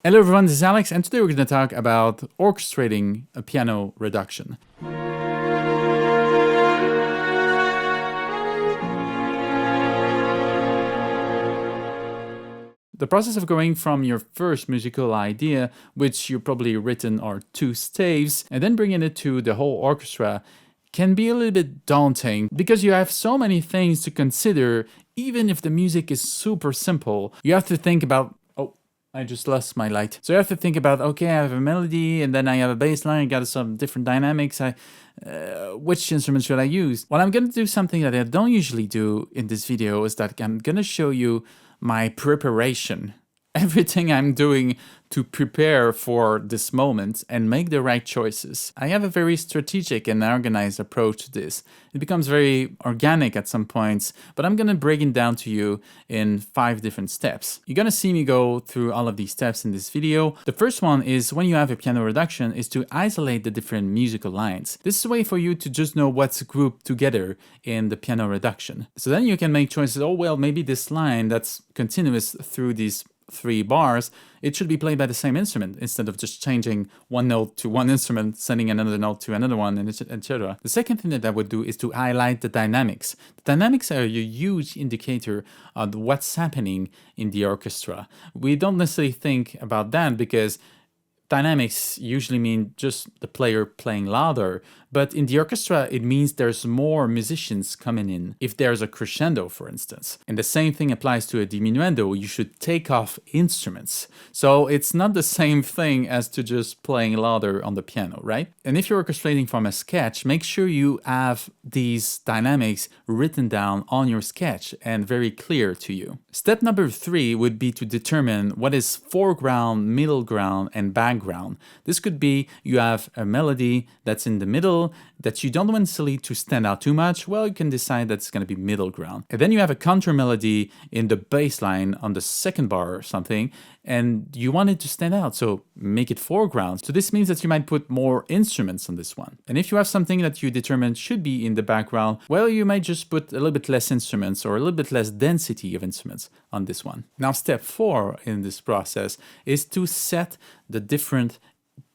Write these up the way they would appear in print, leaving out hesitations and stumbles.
Hello everyone, this is Alex, and today we're going to talk about orchestrating a piano reduction. The process of going from your first musical idea, which you probably written are 2 staves, and then bringing it to the whole orchestra can be a little bit daunting because you have so many things to consider. Even if the music is super simple, you have to think about, I just lost my light. So you have to think about, okay, I have a melody and then I have a bass line, I got some different dynamics. Which instrument should I use? Well, I'm going to do something that I don't usually do in this video, is that I'm going to show you my preparation. Everything I'm doing to prepare for this moment and make the right choices. I have a very strategic and organized approach to this. It becomes very organic at some points, but I'm going to break it down to you in 5 different steps. You're going to see me go through all of these steps in this video. The first one is, when you have a piano reduction, is to isolate the different musical lines. This is a way for you to just know what's grouped together in the piano reduction. So then you can make choices. Oh, well, maybe this line that's continuous through these 3 bars, it should be played by the same instrument instead of just changing one note to one instrument, sending another note to another one, and etc. The second thing that I would do is to highlight the dynamics. The dynamics are a huge indicator of what's happening in the orchestra. We don't necessarily think about that because dynamics usually mean just the player playing louder, but in the orchestra it means there's more musicians coming in. If there's a crescendo, for instance, and the same thing applies to a diminuendo, you should take off instruments. So it's not the same thing as to just playing louder on the piano, right? And if you're orchestrating from a sketch, make sure you have these dynamics written down on your sketch and very clear to you. Step number 3 would be to determine what is foreground, middle ground, and background. This could be you have a melody that's in the middle that you don't want necessarily to stand out too much. Well, you can decide that it's going to be middle ground. And then you have a counter melody in the bass line on the second bar or something, and you want it to stand out, so make it foreground. So this means that you might put more instruments on this one. And if you have something that you determine should be in the background, well, you might just put a little bit less instruments or a little bit less density of instruments on this one. Now, step 4 in this process is to set the different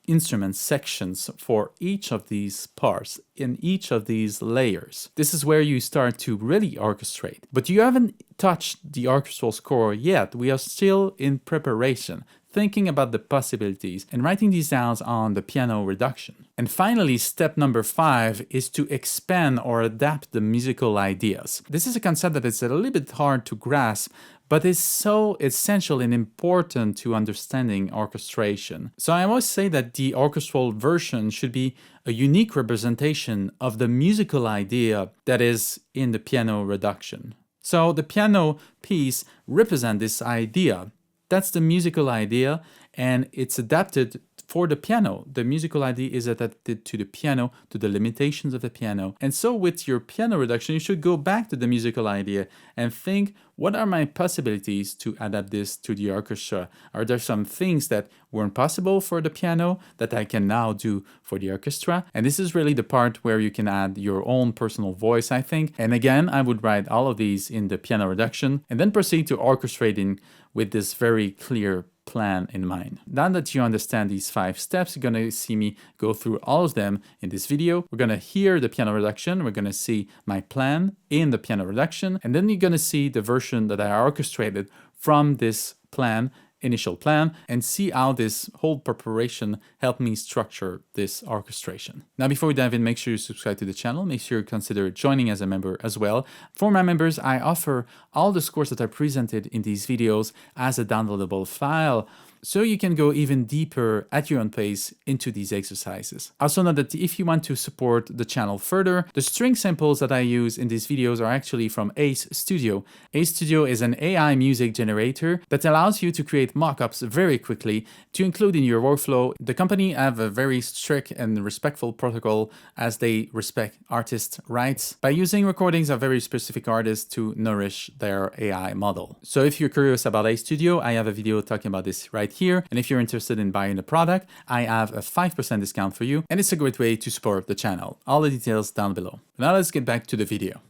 instrument sections for each of these parts in each of these layers. This is where you start to really orchestrate. But you haven't touched the orchestral score yet. We are still in preparation, thinking about the possibilities and writing these down on the piano reduction. And finally, step number 5 is to expand or adapt the musical ideas. This is a concept that is a little bit hard to grasp, but it's so essential and important to understanding orchestration. So I always say that the orchestral version should be a unique representation of the musical idea that is in the piano reduction. So the piano piece represents this idea. That's the musical idea, and it's adapted for the piano. The musical idea is adapted to the piano, to the limitations of the piano. And so with your piano reduction, you should go back to the musical idea and think, what are my possibilities to adapt this to the orchestra? Are there some things that weren't possible for the piano that I can now do for the orchestra? And this is really the part where you can add your own personal voice, I think. And again, I would write all of these in the piano reduction and then proceed to orchestrating with this very clear plan in mind. Now that you understand these 5 steps, you're going to see me go through all of them in this video. We're going to hear the piano reduction. We're going to see my plan in the piano reduction. And then you're going to see the version that I orchestrated from this plan, initial plan, and see how this whole preparation helped me structure this orchestration. Now, before we dive in, make sure you subscribe to the channel. Make sure you consider joining as a member as well. For my members, I offer all the scores that are presented in these videos as a downloadable file, so you can go even deeper at your own pace into these exercises. Also note that if you want to support the channel further, the string samples that I use in these videos are actually from Ace Studio. Ace Studio is an AI music generator that allows you to create mockups very quickly to include in your workflow. The company have a very strict and respectful protocol as they respect artists' rights by using recordings of very specific artists to nourish their AI model. So if you're curious about Ace Studio, I have a video talking about this right here. And if you're interested in buying the product, I have a 5% discount for you. And it's a great way to support the channel. All the details down below. Now let's get back to the video.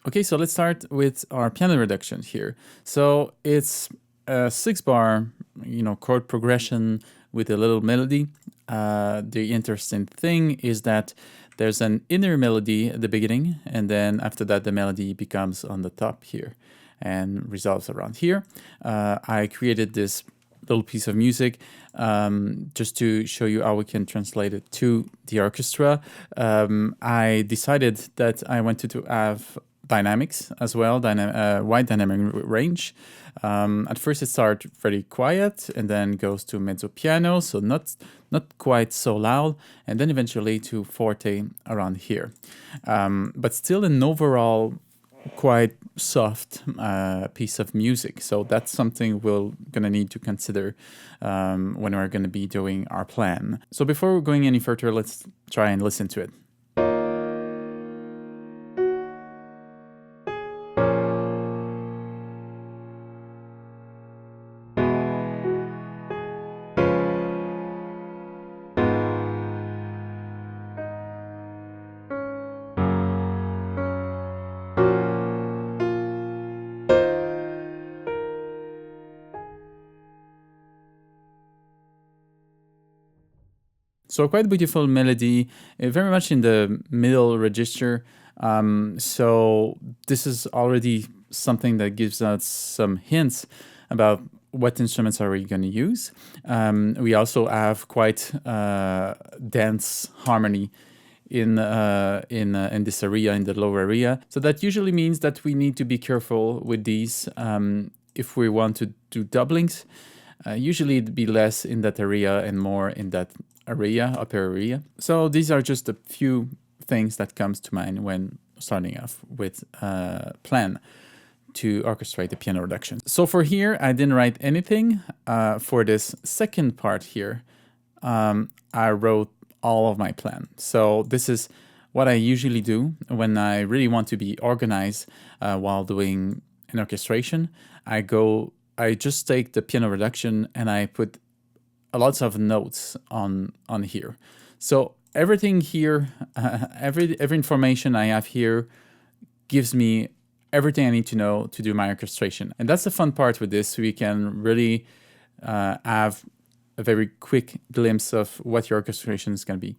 Okay, so let's start with our piano reduction here. So it's a 6-bar, chord progression with a little melody. The interesting thing is that there's an inner melody at the beginning, and then after that the melody becomes on the top here and resolves around here. I created this little piece of music just to show you how we can translate it to the orchestra. I decided that I wanted to have dynamics as well, wide dynamic range. At first it starts very quiet and then goes to mezzo piano, so not quite so loud, and then eventually to forte around here. But still an overall quite soft piece of music. So that's something we're gonna need to consider when we're gonna be doing our plan. So before going any further, let's try and listen to it. So quite beautiful melody, very much in the middle register. So this is already something that gives us some hints about what instruments are we going to use. We also have quite dense harmony in this area, in the lower area. So that usually means that we need to be careful with these if we want to do doublings. Usually it'd be less in that area and more in that area, upper area. So these are just a few things that comes to mind when starting off with a plan to orchestrate the piano reduction. So for here, I didn't write anything. For this second part here, I wrote all of my plan. So this is what I usually do when I really want to be organized while doing an orchestration. I just take the piano reduction and I put lots of notes on here. So everything here, every information I have here gives me everything I need to know to do my orchestration. And that's the fun part with this. We can really have a very quick glimpse of what your orchestration is going to be.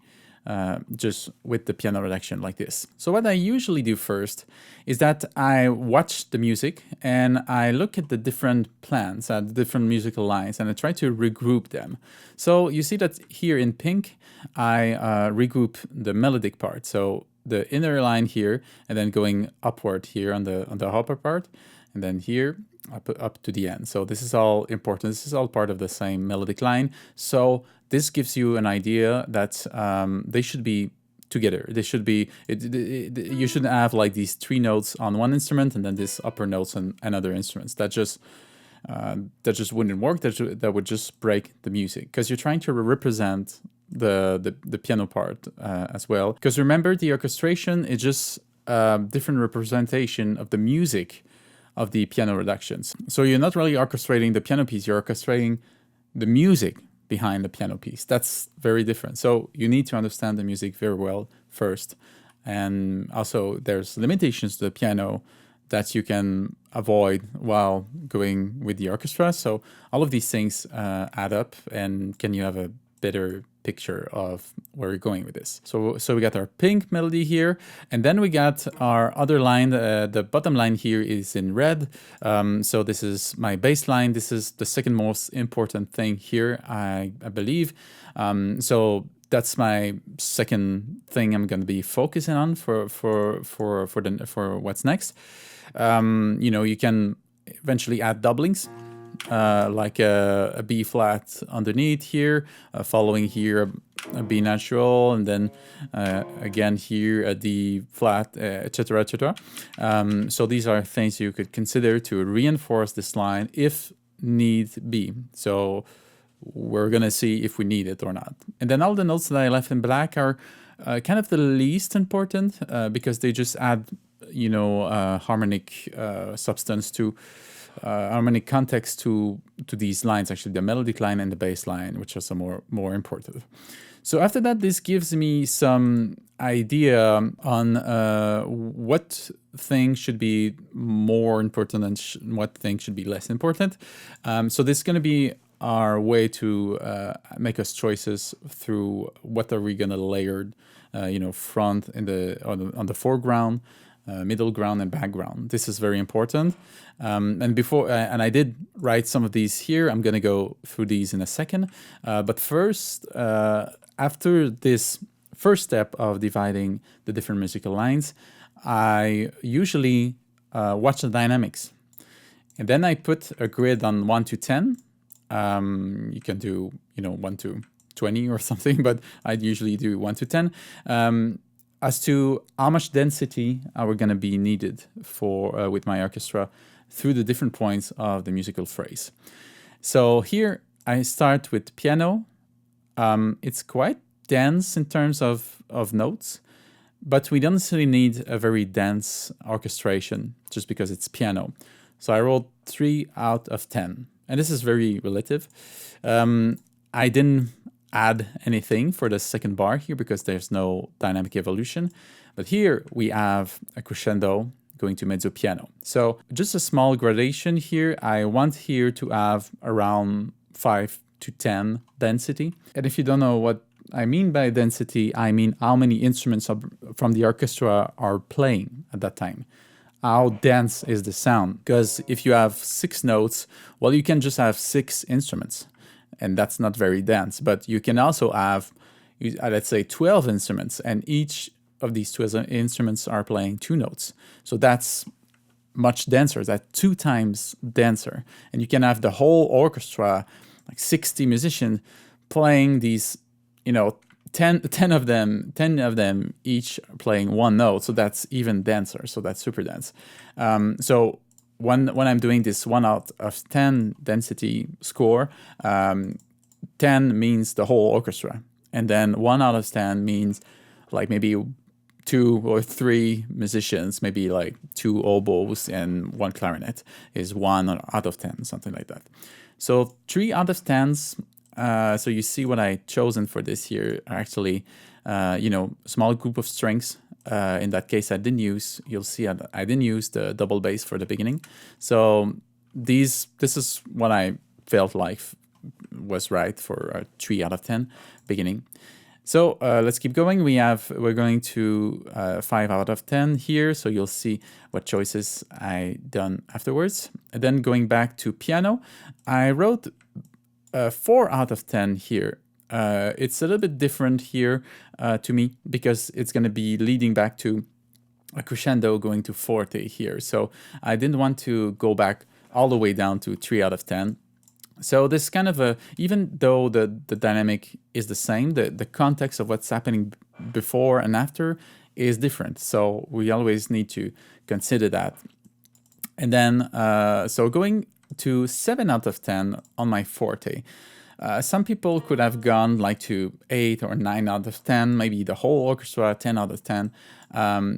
Just with the piano reduction like this. So what I usually do first is that I watch the music and I look at the different plans, the different musical lines, and I try to regroup them. So you see that here in pink, I regroup the melodic part. So the inner line here, and then going upward here on the upper part, and then here up to the end. So this is all important. This is all part of the same melodic line. So this gives you an idea that they should be together. They should be. You shouldn't have like these 3 notes on one instrument and then these upper notes on another instruments. That just wouldn't work. That would just break the music, because you're trying to represent the piano part as well. Because remember, the orchestration is just different representation of the music of the piano reductions. So you're not really orchestrating the piano piece, you're orchestrating the music behind the piano piece. That's very different. So you need to understand the music very well first. And also there's limitations to the piano that you can avoid while going with the orchestra. So all of these things add up, and can you have a better picture of where we're going with this. So we got our pink melody here, and then we got our other line. The bottom line here is in red. So this is my bass line. This is the second most important thing here, I believe. So that's my second thing I'm going to be focusing on for what's next. You can eventually add doublings. Like a B flat underneath here, following here a B natural, and then again here a D flat, etc., etc. So these are things you could consider to reinforce this line if need be. So we're gonna see if we need it or not. And then all the notes that I left in black are kind of the least important because they just add, harmonic substance to harmonic context to these lines, actually the melodic line and the bass line, which are some more important. So after that, this gives me some idea on what things should be more important and what things should be less important. So this is going to be our way to make us choices through what are we going to layer, front in on the foreground, middle ground, and background. This is very important. And I did write some of these here. I'm going to go through these in a second. But first, after this first step of dividing the different musical lines, I usually watch the dynamics. And then I put a grid on 1 to 10. You can do, 1 to 20 or something, but I'd usually do 1 to 10. As to how much density are going to be needed for with my orchestra through the different points of the musical phrase. So here I start with piano. It's quite dense in terms of notes, but we don't necessarily need a very dense orchestration just because it's piano. So I rolled 3 out of 10, and this is very relative. I didn't add anything for the second bar here because there's no dynamic evolution, but here we have a crescendo going to mezzo piano. So just a small gradation here. I want here to have around 5 to 10 density. And if you don't know what I mean by density, I mean how many instruments from the orchestra are playing at that time. How dense is the sound? Because if you have 6 notes, well, you can just have 6 instruments, and that's not very dense. But you can also have, let's say, 12 instruments, and each of these 12 instruments are playing 2 notes. So that's much denser. That's 2 times denser. And you can have the whole orchestra, like 60 musicians, playing these, 10 of them each playing 1 note. So that's even denser. So that's super dense. So when I'm doing this 1 out of 10 density score, 10 means the whole orchestra. And then 1 out of 10 means like maybe 2 or 3 musicians, maybe like 2 oboes and 1 clarinet is 1 out of 10, something like that. So 3 out of 10s. So you see what I chosen for this here are actually, small group of strings. In that case, you'll see I didn't use the double bass for the beginning. So this is what I felt like was right for a 3 out of 10 beginning. So let's keep going. We're going to 5 out of 10 here. So you'll see what choices I done afterwards. And then going back to piano, I wrote 4 out of 10 here. It's a little bit different here to me because it's going to be leading back to a crescendo going to forte here. So I didn't want to go back all the way down to 3 out of 10. So this kind of even though the dynamic is the same, the context of what's happening before and after is different. So we always need to consider that. And then, so going to 7 out of 10 on my forte. Some people could have gone like to 8 or 9 out of 10, maybe the whole orchestra 10 out of 10,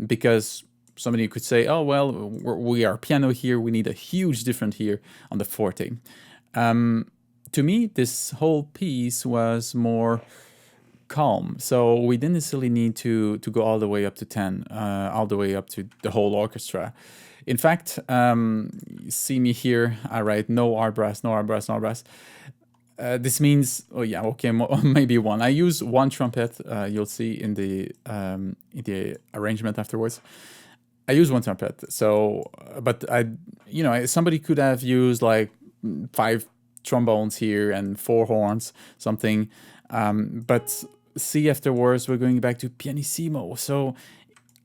because somebody could say, oh, well, we are piano here, we need a huge difference here on the forte. To me, this whole piece was more calm, so we didn't necessarily need to go all the way up to 10, all the way up to the whole orchestra. In fact, see me here, I write no R brass, no R brass, no R brass. This means, maybe 1. I use 1 trumpet. You'll see in the arrangement afterwards. I use 1 trumpet. So, but somebody could have used like 5 trombones here and 4 horns, something. But see afterwards, we're going back to pianissimo. So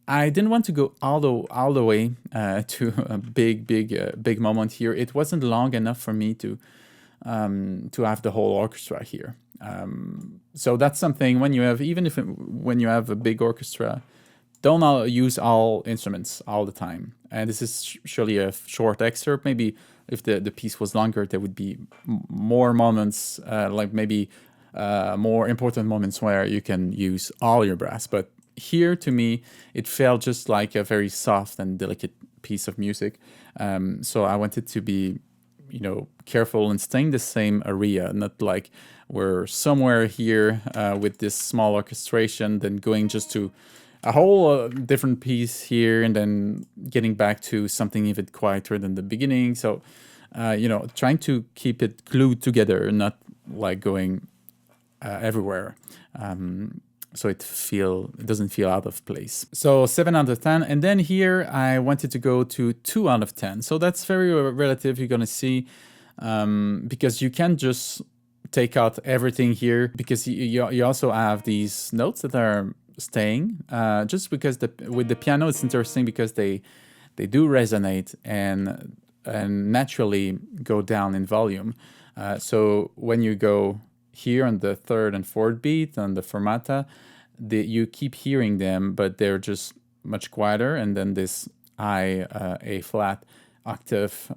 I didn't want to go all the way to a big moment here. It wasn't long enough for me to have the whole orchestra here. So that's something when you have, when you have a big orchestra, don't use all instruments all the time. And this is surely a short excerpt. Maybe if the piece was longer, there would be more moments, like maybe more important moments where you can use all your brass. But here, to me, it felt just like a very soft and delicate piece of music. So I wanted to be, careful and staying the same area, not like we're somewhere here with this small orchestration, then going just to a whole different piece here, and then getting back to something even quieter than the beginning. So, trying to keep it glued together, not like going everywhere. So it doesn't feel out of place. So 7 out of 10. And then here I wanted to go to 2 out of 10. So that's very relative, you're gonna see, because you can't just take out everything here, because you also have these notes that are staying, just because with the piano it's interesting because they do resonate and naturally go down in volume. So when you go here on the 3rd and 4th beat on the fermata, you keep hearing them, but they're just much quieter. And then this A flat octave,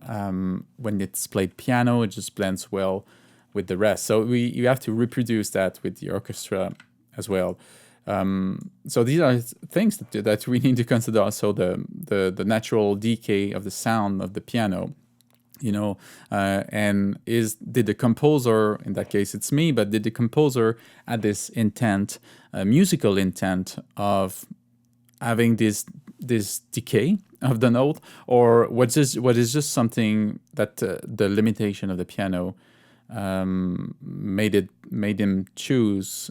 when it's played piano, it just blends well with the rest. So you have to reproduce that with the orchestra as well. So these are things that we need to consider. Also the natural decay of the sound of the piano, and did the composer, in that case it's me, but did the composer had this intent, musical intent of having this decay of the note, or what is just something that the limitation of the piano made him choose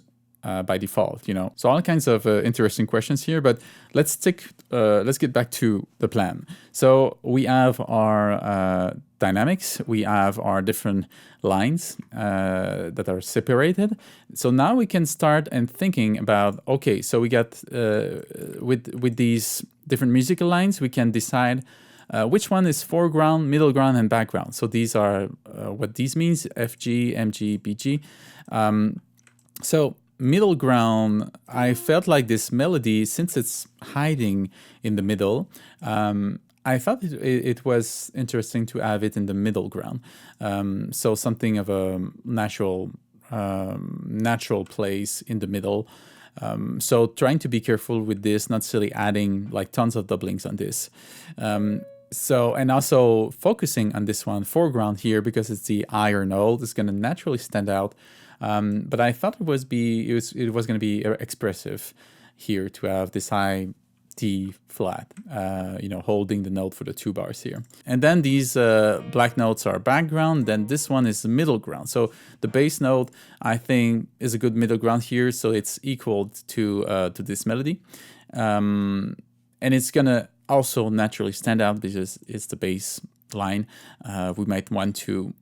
by default, So all kinds of interesting questions here, but let's get back to the plan. So we have our dynamics, we have our different lines that are separated. So now we can start and thinking about, okay, so we got with these different musical lines, we can decide which one is foreground, middle ground, and background. So these are what these means: FG, MG, BG. So middle ground, I felt like this melody, since it's hiding in the middle, I thought it was interesting to have it in the middle ground. So something of a natural place in the middle. So trying to be careful with this, not silly adding like tons of doublings on this. And also focusing on this one, foreground here, because it's the higher note, it's going to naturally stand out. But I thought it was going to be expressive here to have this high D flat, holding the note for the 2 bars here. And then these black notes are background. Then this one is middle ground. So the bass note, I think, is a good middle ground here. So it's equal to this melody, and it's gonna also naturally stand out because it's the bass line. We might want to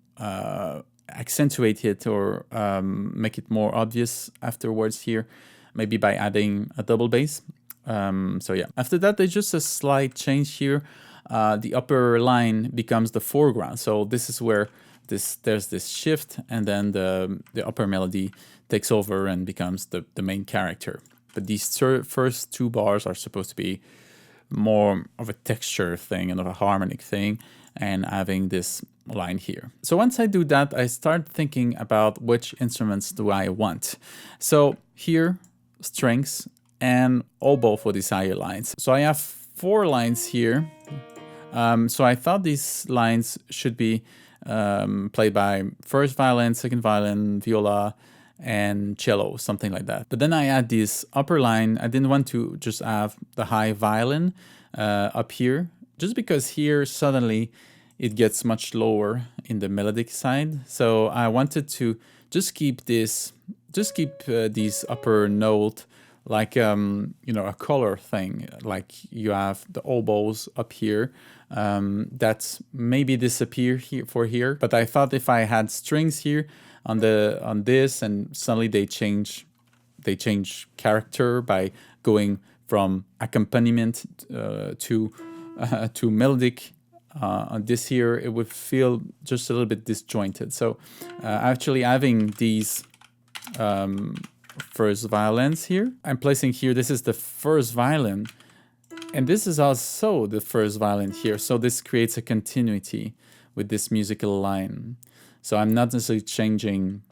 accentuate it or make it more obvious afterwards here, maybe by adding a double bass. So yeah, after that there's just a slight change here. The upper line becomes the foreground, so this is where there's this shift, and then the upper melody takes over and becomes the main character. But these first 2 bars are supposed to be more of a texture thing and of a harmonic thing, and having this line here. So once I do that, I start thinking about which instruments do I want. So here, strings and oboe for these higher lines. So I have 4 lines here. So I thought these lines should be played by first violin, second violin, viola, and cello, something like that. But then I add this upper line. I didn't want to just have the high violin up here, just because here suddenly it gets much lower in the melodic side. So I wanted to just keep these upper note like a color thing, like you have the oboes up here that maybe disappear here. But I thought if I had strings here on this, and suddenly they change character by going from accompaniment to melodic. On this here, it would feel just a little bit disjointed. So actually having these first violins here, I'm placing here, this is the first violin, and this is also the first violin here. So this creates a continuity with this musical line. So I'm not necessarily changing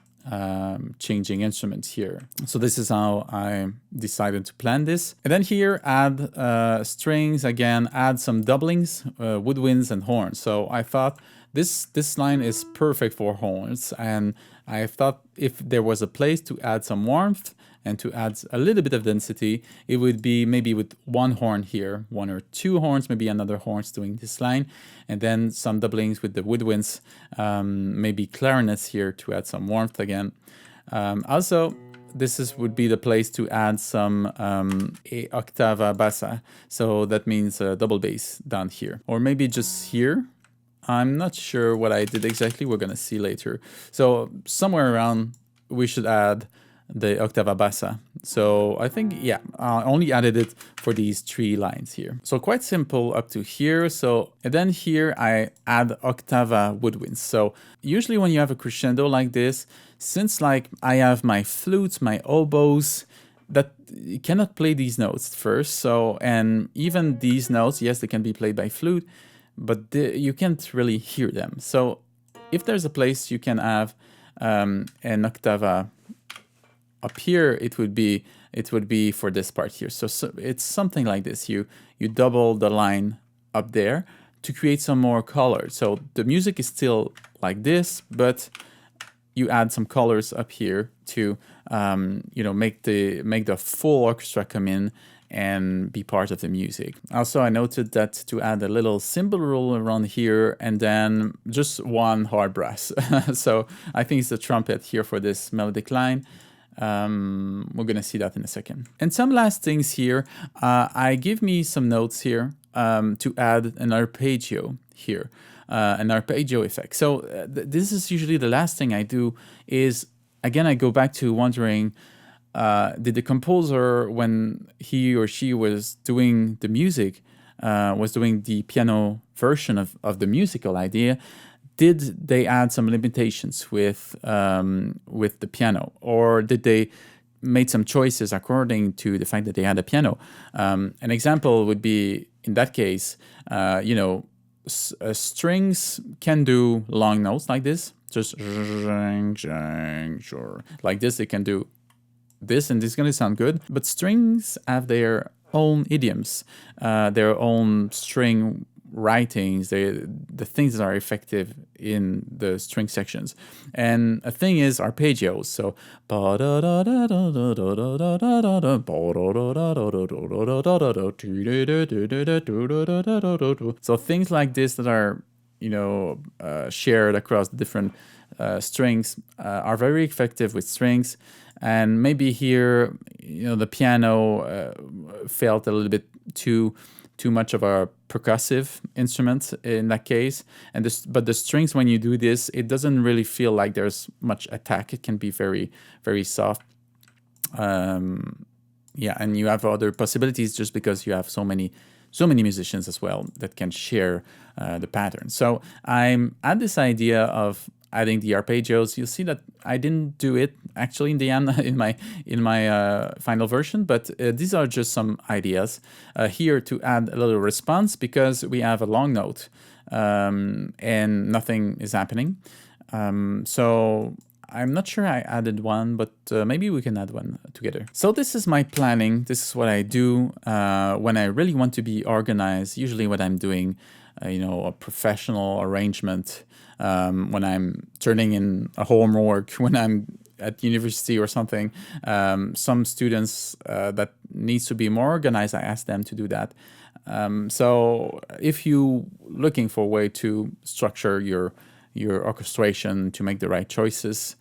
changing instruments here. So this is how I decided to plan this. And then here add strings again, add some doublings, woodwinds and horns. So I thought this line is perfect for horns, and I thought if there was a place to add some warmth and to add a little bit of density, it would be maybe with one horn here, one or two horns, maybe another horns doing this line, and then some doublings with the woodwinds, maybe clarinets here to add some warmth again. Also, would be the place to add some a octava bassa, so that means a double bass down here, or maybe just here. I'm not sure what I did exactly, we're gonna see later. So somewhere around we should add the octava bassa. So I think, yeah, I only added it for these 3 lines here. So quite simple up to here. So, and then here I add octava woodwinds. So usually when you have a crescendo like this, since like I have my flutes, my oboes, that you cannot play these notes first. So, and even these notes, yes, they can be played by flute, but you can't really hear them. So if there's a place you can have an octava up here, it would be for this part here. So it's something like this. You double the line up there to create some more color. So the music is still like this, but you add some colors up here to make the full orchestra come in and be part of the music. Also, I noted that to add a little cymbal roll around here and then just one hard brass. So I think it's the trumpet here for this melodic line. We're gonna see that in a second. And some last things here, I give me some notes here to add an arpeggio here, an arpeggio effect. So this is usually the last thing I do is, again, I go back to wondering, did the composer, when he or she was doing the music, was doing the piano version of the musical idea, did they add some limitations with the piano, or did they made some choices according to the fact that they had a piano? An example would be, in that case, strings can do long notes like this, just like this. They can do this, and this is going to sound good. But strings have their own idioms, their own string writings, the things that are effective in the string sections. And a thing is arpeggios. So things like this that are shared across different strings are very effective with strings. And maybe here, the piano felt a little bit too much of a percussive instrument in that case. But the strings, when you do this, it doesn't really feel like there's much attack. It can be very, very soft. And you have other possibilities just because you have so many musicians as well that can share the pattern. So I'm at this idea of adding the arpeggios. You'll see that I didn't do it actually in the end in my final version, but these are just some ideas here to add a little response, because we have a long note and nothing is happening. So I'm not sure I added one, but maybe we can add one together. So this is my planning. This is what I do when I really want to be organized. Usually what I'm doing, a professional arrangement, when I'm turning in a homework, when I'm at university or something. Some students that needs to be more organized, I ask them to do that. So if you looking for a way to structure your orchestration to make the right choices,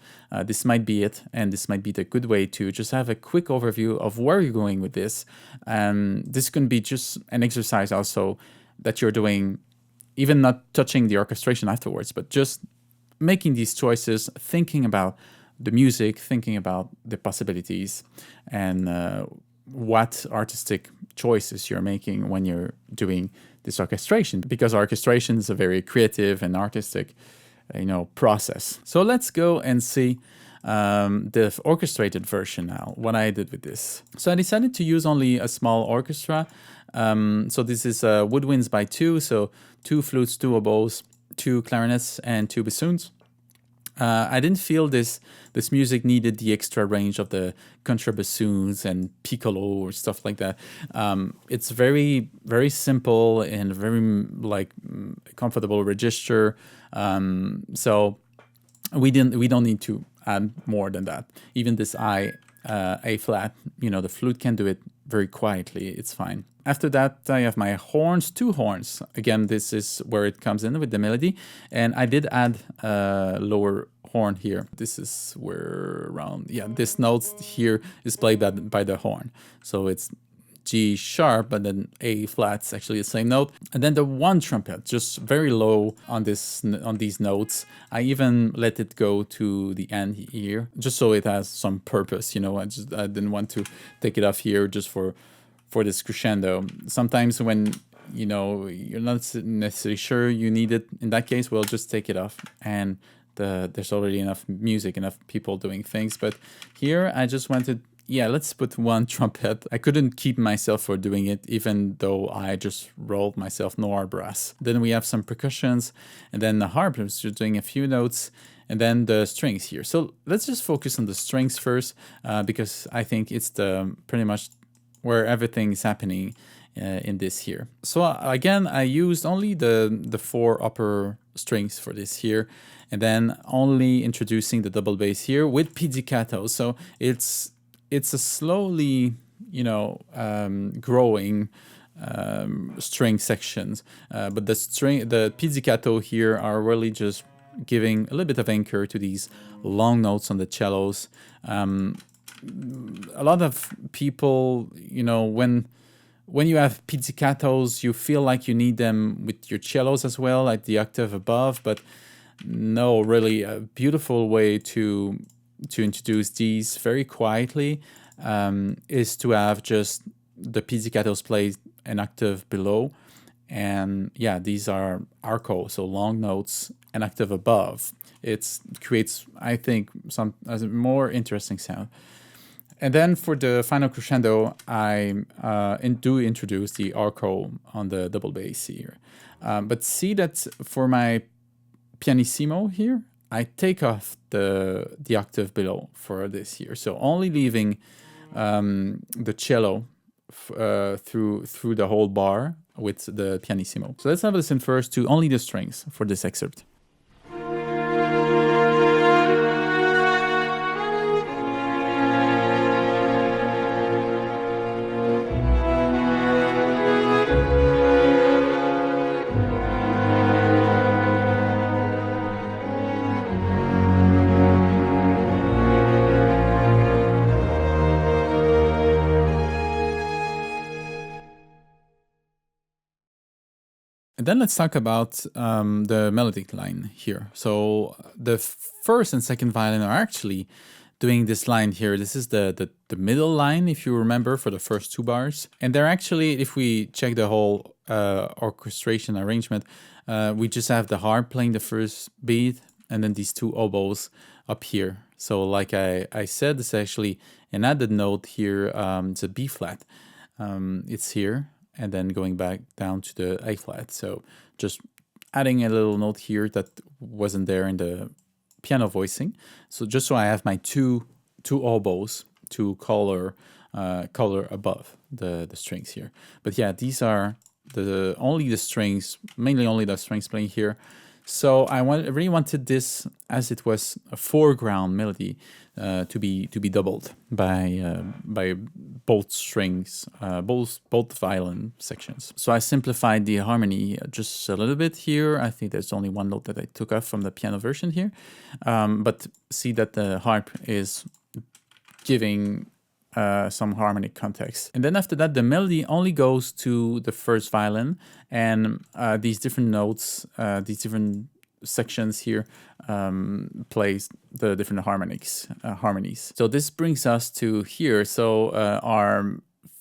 this might be it, and this might be the good way to just have a quick overview of where you're going with this. And this can be just an exercise also that you're doing, even not touching the orchestration afterwards, but just making these choices, thinking about the music, thinking about the possibilities, and what artistic choices you're making when you're doing this orchestration, because orchestration is a very creative and artistic process. So let's go and see the orchestrated version now, what I did with this. So I decided to use only a small orchestra. So this is woodwinds by 2, so 2 flutes, 2 oboes, 2 clarinets, and 2 bassoons. I didn't feel this music needed the extra range of the contrabassoons and piccolo or stuff like that. It's very simple and very like comfortable register. So we don't need to add more than that. Even this A flat, the flute can do it very quietly. It's fine. After that, I have my horns, 2 horns. Again, this is where it comes in with the melody. And I did add a lower horn here. This is where around, this note here is played by the horn. So it's G sharp, but then A flat's actually the same note. And then the one trumpet, just very low on these notes. I even let it go to the end here, just so it has some purpose. I didn't want to take it off here just for this crescendo. Sometimes when you're not necessarily sure you need it, in that case, we'll just take it off, and there's already enough music, enough people doing things. But here I just wanted, let's put one trumpet. I couldn't keep myself for doing it, even though I just rolled myself noir brass. Then we have some percussions, and then the harp is just doing a few notes, and then the strings here. So let's just focus on the strings first, because I think it's pretty much where everything is happening in this here. So again, I used only the 4 upper strings for this here, and then only introducing the double bass here with pizzicato. So it's a slowly, growing string sections, but the pizzicato here are really just giving a little bit of anchor to these long notes on the cellos. A lot of people, when you have pizzicatos, you feel like you need them with your cellos as well, like the octave above. But no, really, a beautiful way to introduce these very quietly is to have just the pizzicatos played an octave below. And these are arco, so long notes, an octave above. It creates, I think, a more interesting sound. And then for the final crescendo, I do introduce the arco on the double bass here. But see that for my pianissimo here, I take off the octave below for this here. So only leaving the cello through the whole bar with the pianissimo. So let's have a listen first to only the strings for this excerpt. And then let's talk about the melodic line here. So the first and second violin are actually doing this line here. This is the middle line, if you remember, for the first 2 bars. And they're actually, if we check the whole orchestration arrangement, we just have the harp playing the first beat, and then these 2 oboes up here. So like I said, it's actually an added note here. It's a B flat. It's here. And then going back down to the A flat. So just adding a little note here that wasn't there in the piano voicing. So just so I have my two oboes to color above the strings here. But these are only the strings, mainly only the strings playing here. So I really wanted this, as it was a foreground melody, to be doubled by both strings, both violin sections. So I simplified the harmony just a little bit here. I think there's only one note that I took off from the piano version here, but see that the harp is giving some harmonic context. And then after that, the melody only goes to the first violin, and these different notes, these different sections here plays the different harmonies. So this brings us to here. So our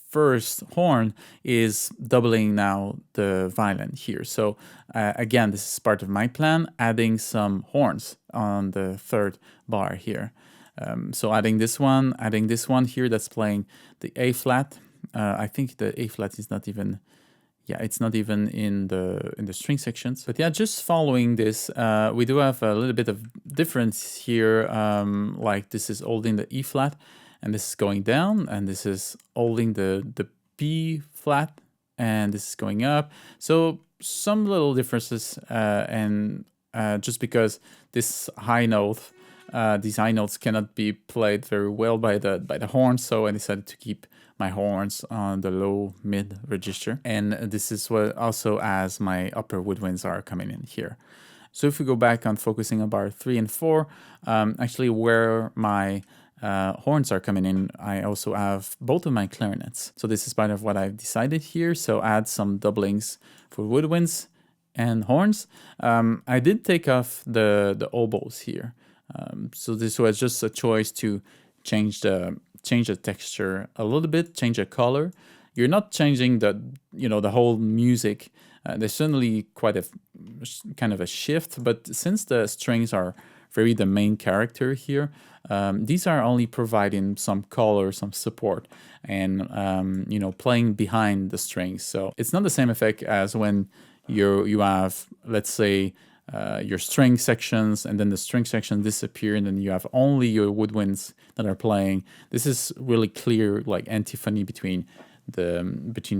first horn is doubling now the violin here. So again, this is part of my plan, adding some horns on the third bar here. So adding this one here that's playing the A flat. I think the A flat is not even, yeah, it's not even in the string sections. But yeah, just following this, we do have a little bit of difference here. Like this is holding the E flat, and this is going down, and this is holding the B flat, and this is going up. So some little differences, and just because this high note, these high notes cannot be played very well by the horn, so I decided to keep my horns on the low mid register, and this is what also as my upper woodwinds are coming in here. So if we go back on focusing on bar 3 and 4, actually where my horns are coming in, I also have both of my clarinets. So this is part of what I've decided here. So add some doublings for woodwinds and horns. I did take off the oboes here. So this was just a choice to change the texture a little bit, change the color. You're not changing the whole music. There's certainly quite a kind of a shift, but since the strings are very the main character here, these are only providing some color, some support, and playing behind the strings. So it's not the same effect as when you have, let's say, your string sections, and then the string section disappear, and then you have only your woodwinds that are playing. This is really clear, like antiphony between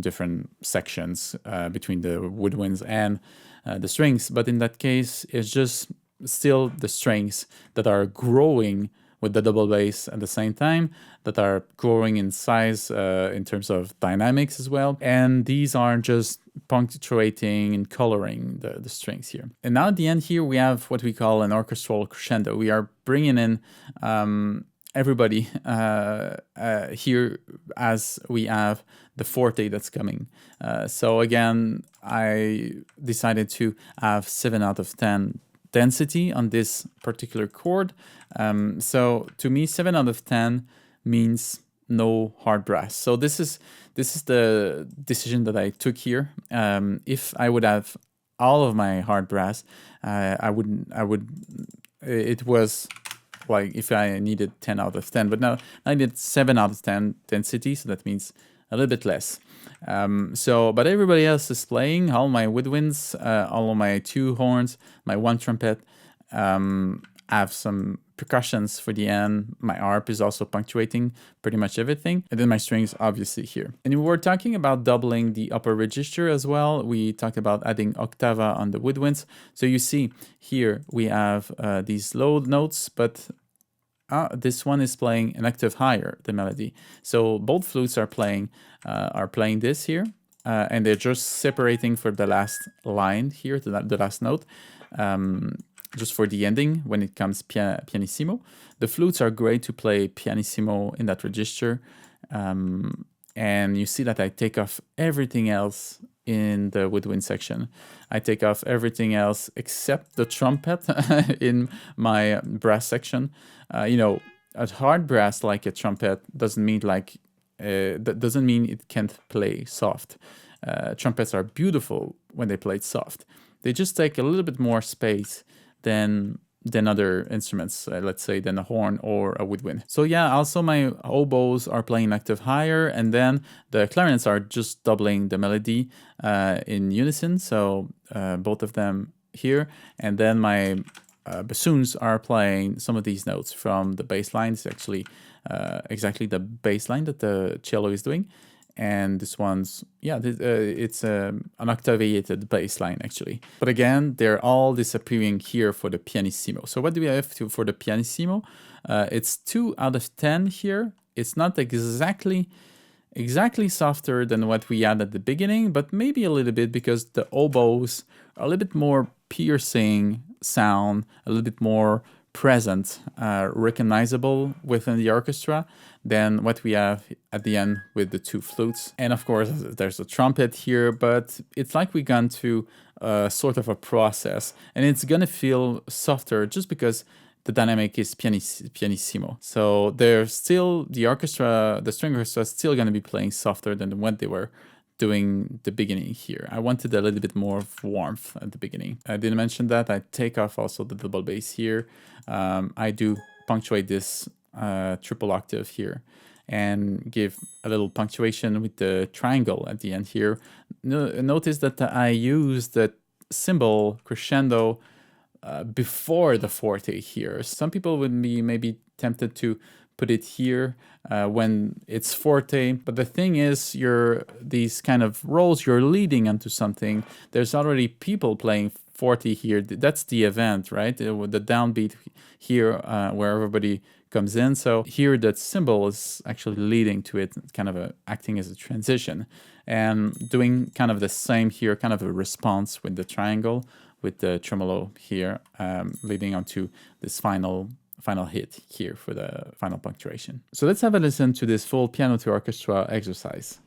different sections, between the woodwinds and the strings. But in that case, it's just still the strings that are growing with the double bass at the same time, that are growing in size in terms of dynamics as well. And these are just punctuating and coloring the strings here. And now at the end here, we have what we call an orchestral crescendo. We are bringing in everybody here as we have the forte that's coming. So again, I decided to have 7 out of 10 density on this particular chord. So to me, 7 out of 10 means no hard brass. So this is the decision that I took here. If I would have all of my hard brass, it was like if I needed 10 out of 10, but now I need 7 out of 10 density, so that means a little bit less. But everybody else is playing, all my woodwinds, all of my 2 horns, my 1 trumpet, have some percussions for the end. My harp is also punctuating pretty much everything. And then my strings obviously here. And we were talking about doubling the upper register as well. We talked about adding octava on the woodwinds. So you see here we have these low notes, but this one is playing an octave higher, the melody. So both flutes are playing this here, and they're just separating for the last line here, the last note, just for the ending when it comes pianissimo. The flutes are great to play pianissimo in that register, and you see that I take off everything else in the woodwind section. I take off everything else except the trumpet in my brass section. A hard brass like a trumpet doesn't mean that doesn't mean it can't play soft. Trumpets are beautiful when they play soft. They just take a little bit more space than other instruments, let's say than a horn or a woodwind. So yeah, also my oboes are playing an octave higher, and then the clarinets are just doubling the melody in unison, so both of them here, and then my bassoons are playing some of these notes from the bass line. It's actually exactly the bass line that the cello is doing. And this one's, it's an octaviated bass line actually. But again, they're all disappearing here for the pianissimo. So what do we have for the pianissimo? It's 2 out of 10 here. It's not exactly softer than what we had at the beginning, but maybe a little bit, because the oboes are a little bit more piercing sound, a little bit more present, recognizable within the orchestra than what we have at the end with the 2 flutes. And of course, there's a trumpet here, but it's like we've gone through sort of a process, and it's gonna feel softer just because the dynamic is pianissimo. So there's still the string orchestra is still gonna be playing softer than what they were doing the beginning here. I wanted a little bit more of warmth at the beginning. I didn't mention that. I take off also the double bass here. I do punctuate this triple octave here. and give a little punctuation with the triangle at the end here. Notice that I use the symbol crescendo before the forte here. Some people would be maybe tempted to put it here when it's forte, but the thing is, these kind of roles, you're leading onto something. There's already people playing forte here. That's the event, right? The downbeat here where everybody comes in. So here that symbol is actually leading to it, kind of acting as a transition, and doing kind of the same here, kind of a response with the triangle, with the tremolo here, leading onto this final hit here for the final punctuation. So let's have a listen to this full piano to orchestra exercise.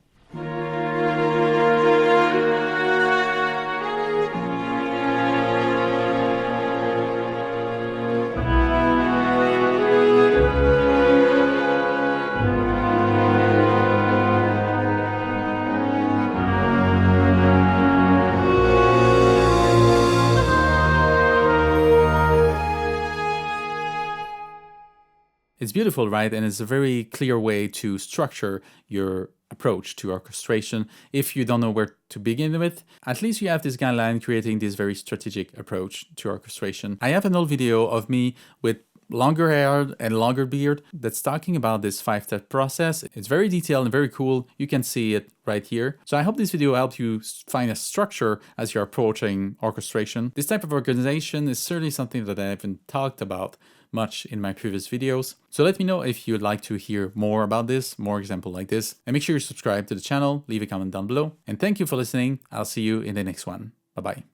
It's beautiful, right? And it's a very clear way to structure your approach to orchestration. If you don't know where to begin with, at least you have this guideline creating this very strategic approach to orchestration. I have an old video of me with longer hair and longer beard that's talking about this 5-step process. It's very detailed and very cool. You can see it right here. So I hope this video helped you find a structure as you're approaching orchestration. This type of organization is certainly something that I haven't talked about much in my previous videos. So let me know if you'd like to hear more about this, more examples like this, and make sure you subscribe to the channel, leave a comment down below. And thank you for listening. I'll see you in the next one. Bye-bye.